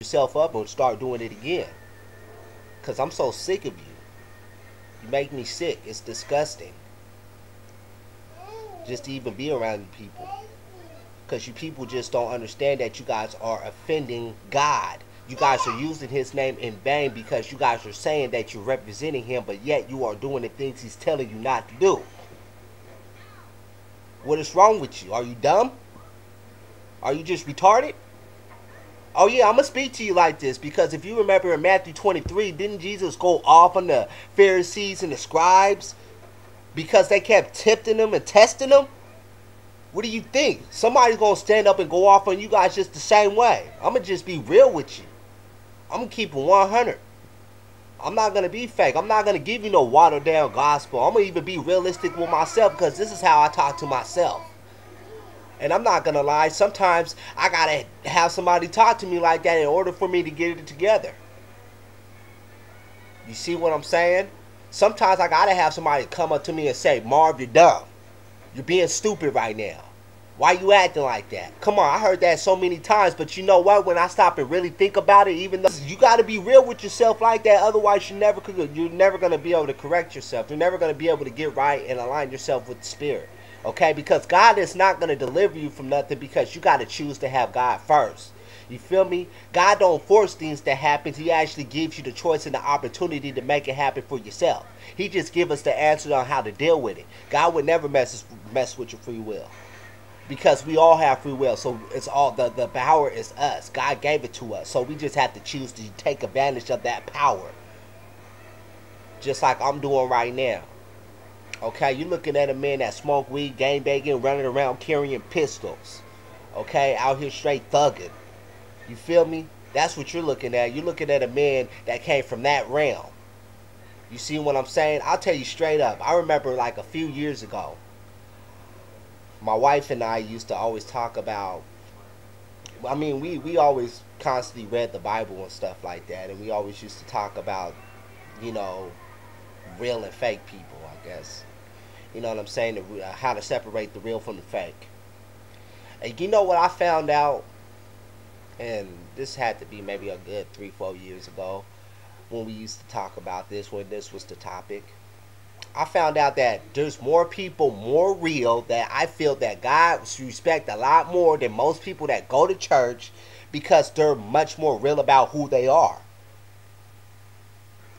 yourself up and start doing it again. Cause I'm so sick of you. You make me sick. It's disgusting. Just to even be around you people. Cause you people just don't understand that you guys are offending God. You guys are using his name in vain because you guys are saying that you're representing him, but yet you are doing the things he's telling you not to do. What is wrong with you? Are you dumb? Are you just retarded? Oh yeah, I'm gonna speak to you like this because if you remember in Matthew 23, didn't Jesus go off on the Pharisees and the scribes because they kept tempting them and testing them? What do you think? Somebody's gonna stand up and go off on you guys just the same way. I'm gonna just be real with you. I'm gonna keep it 100. I'm not gonna be fake. I'm not gonna give you no watered down gospel. I'm gonna even be realistic with myself because this is how I talk to myself. And I'm not gonna lie, sometimes I gotta have somebody talk to me like that in order for me to get it together. You see what I'm saying? Sometimes I gotta have somebody come up to me and say, Marv, you're dumb. You're being stupid right now. Why you acting like that? Come on, I heard that so many times, but you know what? When I stop and really think about it, even though you gotta be real with yourself like that, otherwise you're never gonna be able to correct yourself. You're never gonna be able to get right and align yourself with the spirit. Okay, because God is not going to deliver you from nothing because you got to choose to have God first. You feel me? God don't force things to happen. He actually gives you the choice and the opportunity to make it happen for yourself. He just gives us the answer on how to deal with it. God would never mess with your free will because we all have free will. So it's all the power is us. God gave it to us. So we just have to choose to take advantage of that power. Just like I'm doing right now. Okay, you're looking at a man that smoke weed, gang banging, running around carrying pistols. Okay, out here straight thugging. You feel me? That's what you're looking at. You're looking at a man that came from that realm. You see what I'm saying? I'll tell you straight up. I remember like a few years ago, my wife and I used to always talk about, I mean, we always constantly read the Bible and stuff like that. And we always used to talk about, you know, real and fake people, I guess. You know what I'm saying? How to separate the real from the fake. And you know what I found out? And this had to be maybe a good 3-4 years ago when we used to talk about this, when this was the topic. I found out that there's more people more real that I feel that God respect a lot more than most people that go to church because they're much more real about who they are.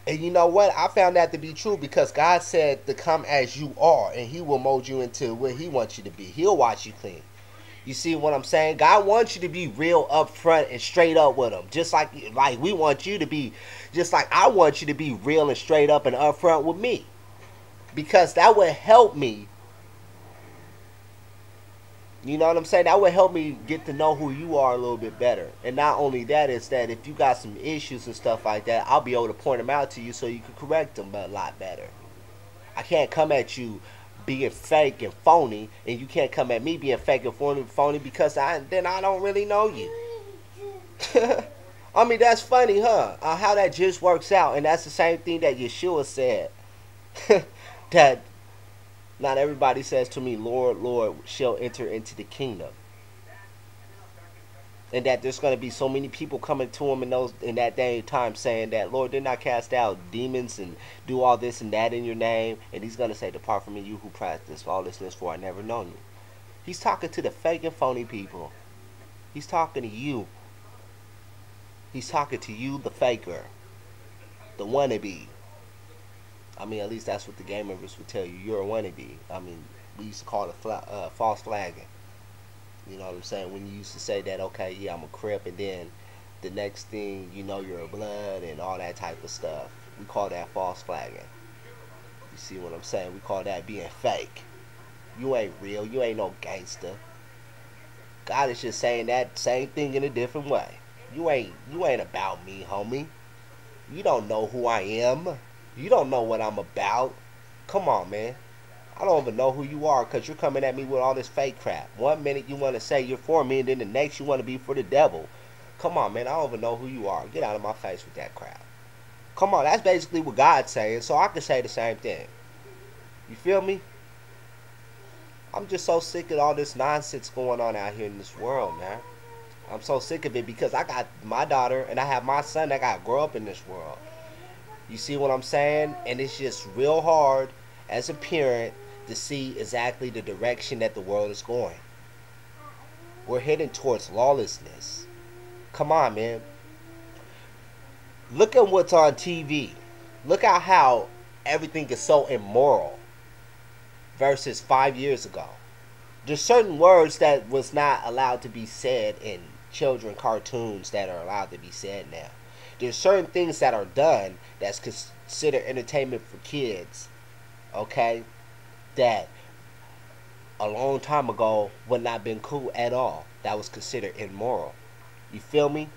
And you know what? I found that to be true because God said to come as you are and he will mold you into what he wants you to be. He'll wash you clean. You see what I'm saying? God wants you to be real up front and straight up with him. Just like we want you to be, just like I want you to be real and straight up and up front with me. Because that would help me. You know what I'm saying? That would help me get to know who you are a little bit better. And not only that, is that if you got some issues and stuff like that, I'll be able to point them out to you so you can correct them a lot better. I can't come at you being fake and phony, and you can't come at me being fake and phony because then I don't really know you. I mean, that's funny, huh? How that just works out. And that's the same thing that Yeshua said. That not everybody says to me, Lord, Lord, shall enter into the kingdom. And that there's going to be so many people coming to him in that day and time saying that, Lord, didn't I cast out demons and do all this and that in your name? And he's going to say, depart from me, you who practice lawlessness, for I never known you. He's talking to the fake and phony people. He's talking to you. He's talking to you, the faker, the wannabe. I mean, at least that's what the gang members would tell you. You're a wannabe. I mean, we used to call it false flagging. You know what I'm saying? When you used to say that, okay, yeah, I'm a Crip, and then the next thing you know, you're a Blood and all that type of stuff. We call that false flagging. You see what I'm saying? We call that being fake. You ain't real. You ain't no gangster. God is just saying that same thing in a different way. You ain't about me, homie. You don't know who I am. You don't know what I'm about. Come on, man. I don't even know who you are because you're coming at me with all this fake crap. One minute you want to say you're for me and then the next you want to be for the devil. Come on, man. I don't even know who you are. Get out of my face with that crap. Come on. That's basically what God's saying. So I can say the same thing. You feel me? I'm just so sick of all this nonsense going on out here in this world, man. I'm so sick of it because I got my daughter and I have my son that got to grow up in this world. You see what I'm saying? And it's just real hard as a parent to see exactly the direction that the world is going. We're heading towards lawlessness. Come on, man. Look at what's on TV. Look at how everything is so immoral versus 5 years ago. There's certain words that was not allowed to be said in children cartoons that are allowed to be said now. There's certain things that are done that's considered entertainment for kids, okay, that a long time ago would not have been cool at all. That was considered immoral. You feel me?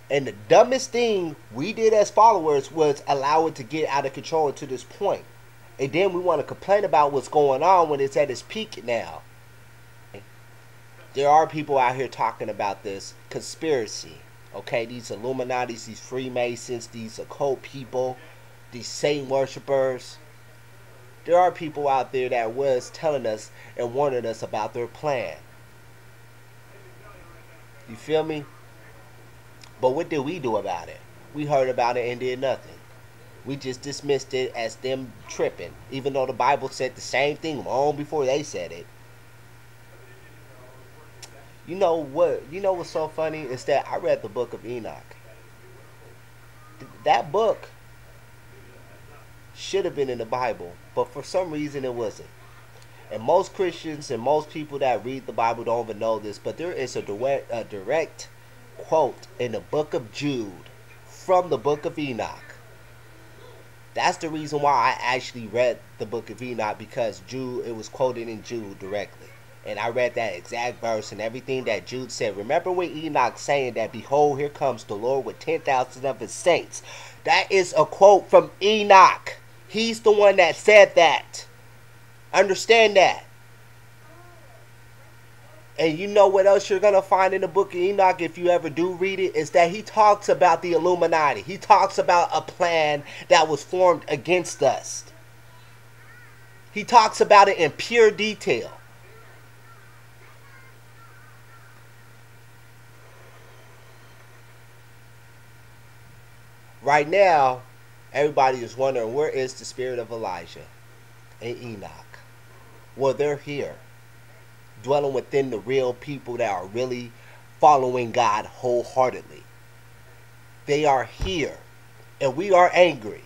And the dumbest thing we did as followers was allow it to get out of control to this point. And then we want to complain about what's going on when it's at its peak now. There are people out here talking about this conspiracy. Okay, these Illuminatis, these Freemasons, these occult people, these Satan worshippers. There are people out there that was telling us and warning us about their plan. You feel me? But what did we do about it? We heard about it and did nothing. We just dismissed it as them tripping, even though the Bible said the same thing long before they said it. You know what? You know what's so funny is that I read the book of Enoch. That book should have been in the Bible, but for some reason it wasn't. And most Christians and most people that read the Bible don't even know this, but there is a direct quote in the book of Jude from the book of Enoch. That's the reason why I actually read the book of Enoch, because Jude, it was quoted in Jude directly. And I read that exact verse and everything that Jude said. Remember when Enoch saying that, behold, here comes the Lord with 10,000 of his saints. That is a quote from Enoch. He's the one that said that. Understand that. And you know what else you're going to find in the book of Enoch if you ever do read it, is that he talks about the Illuminati. He talks about a plan that was formed against us. He talks about it in pure detail. Right now, everybody is wondering, where is the spirit of Elijah and Enoch? Well, they're here, dwelling within the real people that are really following God wholeheartedly. They are here, and we are angry,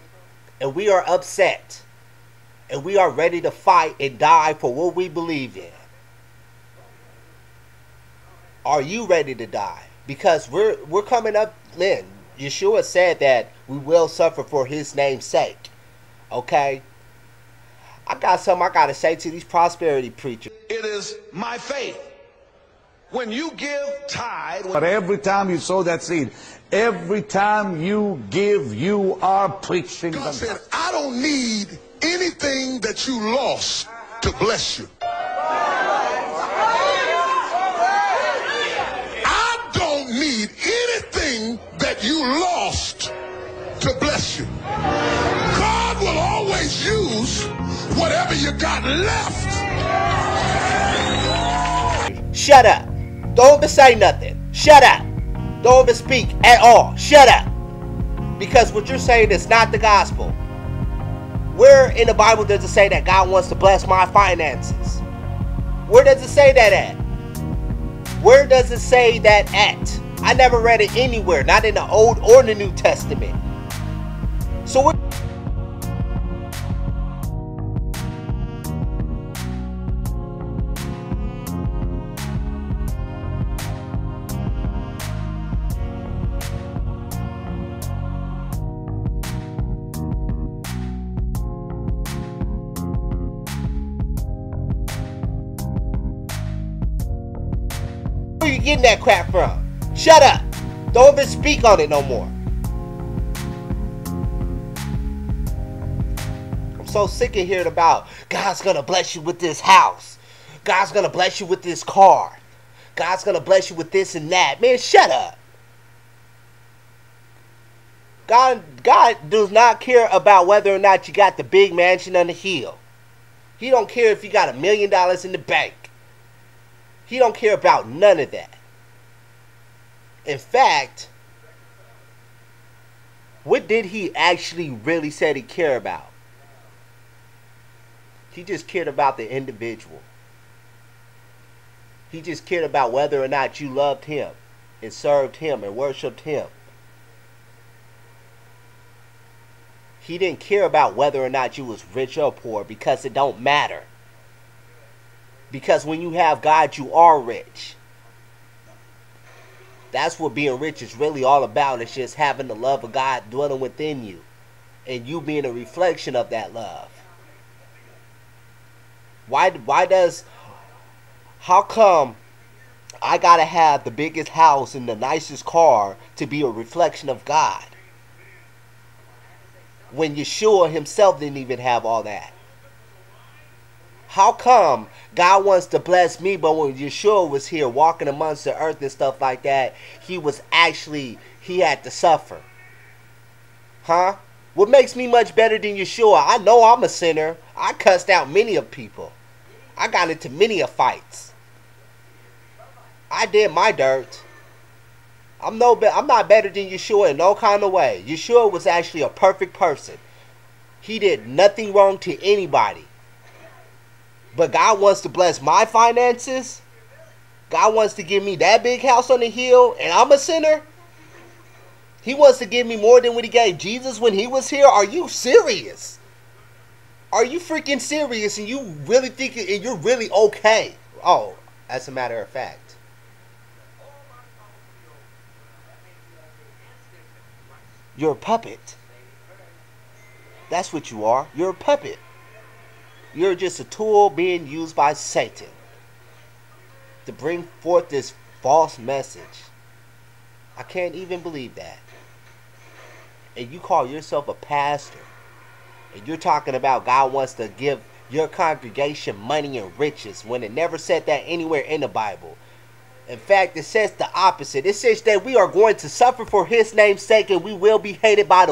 and we are upset, and we are ready to fight and die for what we believe in. Are you ready to die? Because we're coming up, Lynn. Yeshua said that we will suffer for his name's sake. Okay? I got something I got to say to these prosperity preachers. It is my faith. When you give tithe, But every time you sow that seed, every time you give, you are preaching. God said, I don't need anything that you lost to bless you. I don't need anything that you lost to bless you. God will always use whatever you got left. Shut up. Don't even say nothing. Shut up. Don't even speak at all. Shut up. Because what you're saying is not the gospel. Where in the Bible does it say that God wants to bless my finances? Where does it say that at? Where does it say that at? I never read it anywhere. Not in the Old or the New Testament. So what? Where are you getting that crap from? Shut up. Don't even speak on it no more. I'm so sick of hearing about God's going to bless you with this house. God's going to bless you with this car. God's going to bless you with this and that. Man, shut up. God does not care about whether or not you got the big mansion on the hill. He don't care if you got $1 million in the bank. He don't care about none of that. In fact, what did he actually really said he cared about? He just cared about the individual. He just cared about whether or not you loved him and served him and worshiped him. He didn't care about whether or not you was rich or poor, because it don't matter. Because when you have God, you are rich. That's what being rich is really all about. It's just having the love of God dwelling within you, and you being a reflection of that love. How come I gotta have the biggest house and the nicest car to be a reflection of God, when Yeshua himself didn't even have all that? How come God wants to bless me, but when Yeshua was here walking amongst the earth and stuff like that, he had to suffer? Huh? What makes me much better than Yeshua? I know I'm a sinner. I cussed out many of people. I got into many of fights. I did my dirt. I'm not better than Yeshua in no kind of way. Yeshua was actually a perfect person. He did nothing wrong to anybody. But God wants to bless my finances. God wants to give me that big house on the hill, and I'm a sinner. He wants to give me more than what he gave Jesus when he was here. Are you serious? Are you freaking serious? And you really think and you're really okay? Oh, as a matter of fact. You're a puppet. That's what you are. You're a puppet. You're just a tool being used by Satan to bring forth this false message. I can't even believe that. And you call yourself a pastor, and you're talking about God wants to give your congregation money and riches, when it never said that anywhere in the Bible. In fact, it says the opposite. It says that we are going to suffer for his name's sake, and we will be hated by the